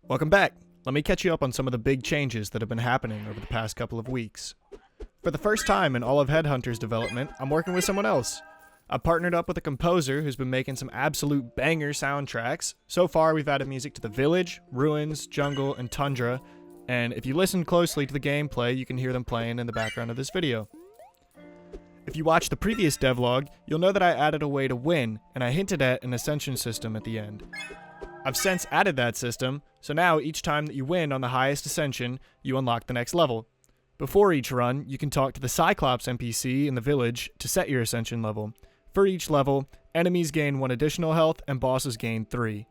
Welcome back. Let me catch you up on some of the big changes that have been happening over the past couple of weeks. For the first time in all of Headhunter's development, I'm working with someone else. I've partnered up with a composer who's been making some absolute banger soundtracks. So far, we've added music to The Village, Ruins, Jungle, and Tundra, and if you listen closely to the gameplay, you can hear them playing in the background of this video. If you watched the previous devlog, you'll know that I added a way to win, and I hinted at an ascension system at the end. I've since added that system, so now each time that you win on the highest ascension, you unlock the next level. Before each run, you can talk to the Cyclops NPC in the village to set your ascension level. For each level, enemies gain 1 additional health and bosses gain 3.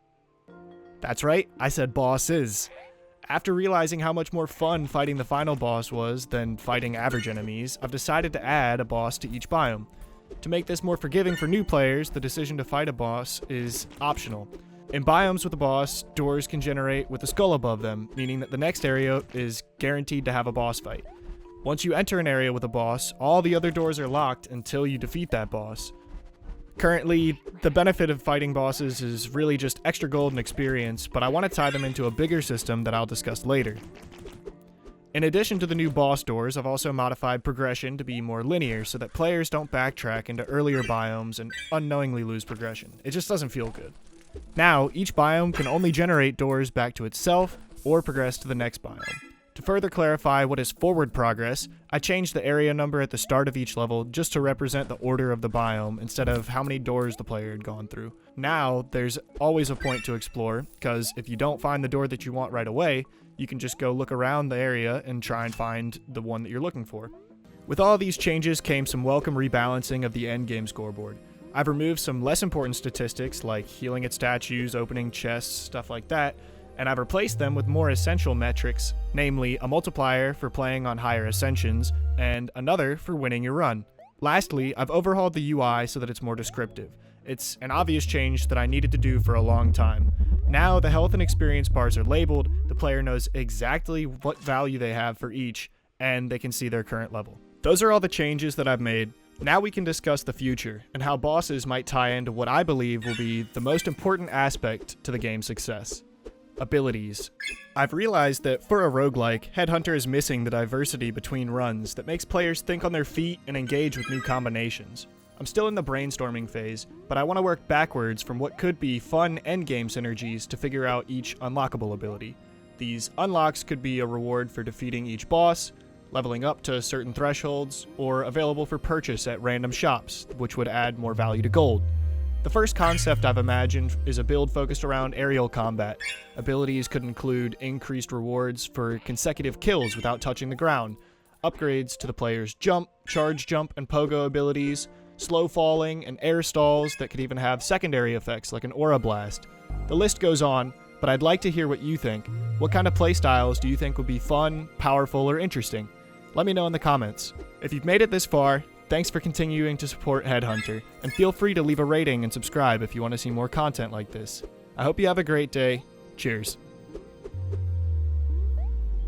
That's right, I said bosses. After realizing how much more fun fighting the final boss was than fighting average enemies, I've decided to add a boss to each biome. To make this more forgiving for new players, the decision to fight a boss is optional. In biomes with a boss, doors can generate with a skull above them, meaning that the next area is guaranteed to have a boss fight. Once you enter an area with a boss, all the other doors are locked until you defeat that boss. Currently, the benefit of fighting bosses is really just extra gold and experience, but I want to tie them into a bigger system that I'll discuss later. In addition to the new boss doors, I've also modified progression to be more linear so that players don't backtrack into earlier biomes and unknowingly lose progression. It just doesn't feel good. Now, each biome can only generate doors back to itself or progress to the next biome. To further clarify what is forward progress, I changed the area number at the start of each level just to represent the order of the biome instead of how many doors the player had gone through. Now, there's always a point to explore, because if you don't find the door that you want right away, you can just go look around the area and try and find the one that you're looking for. With all these changes came some welcome rebalancing of the endgame scoreboard. I've removed some less important statistics like healing at statues, opening chests, stuff like that, and I've replaced them with more essential metrics, namely a multiplier for playing on higher ascensions, and another for winning your run. Lastly, I've overhauled the UI so that it's more descriptive. It's an obvious change that I needed to do for a long time. Now the health and experience bars are labeled, the player knows exactly what value they have for each, and they can see their current level. Those are all the changes that I've made. Now we can discuss the future, and how bosses might tie into what I believe will be the most important aspect to the game's success. Abilities. I've realized that for a roguelike, Headhunter is missing the diversity between runs that makes players think on their feet and engage with new combinations. I'm still in the brainstorming phase, but I want to work backwards from what could be fun endgame synergies to figure out each unlockable ability. These unlocks could be a reward for defeating each boss, leveling up to certain thresholds, or available for purchase at random shops, which would add more value to gold. The first concept I've imagined is a build focused around aerial combat. Abilities could include increased rewards for consecutive kills without touching the ground, upgrades to the player's jump, charge jump, and pogo abilities, slow falling, and air stalls that could even have secondary effects like an aura blast. The list goes on, but I'd like to hear what you think. What kind of playstyles do you think would be fun, powerful, or interesting? Let me know in the comments. If you've made it this far, thanks for continuing to support Headhunter, and feel free to leave a rating and subscribe if you want to see more content like this. I hope you have a great day. Cheers.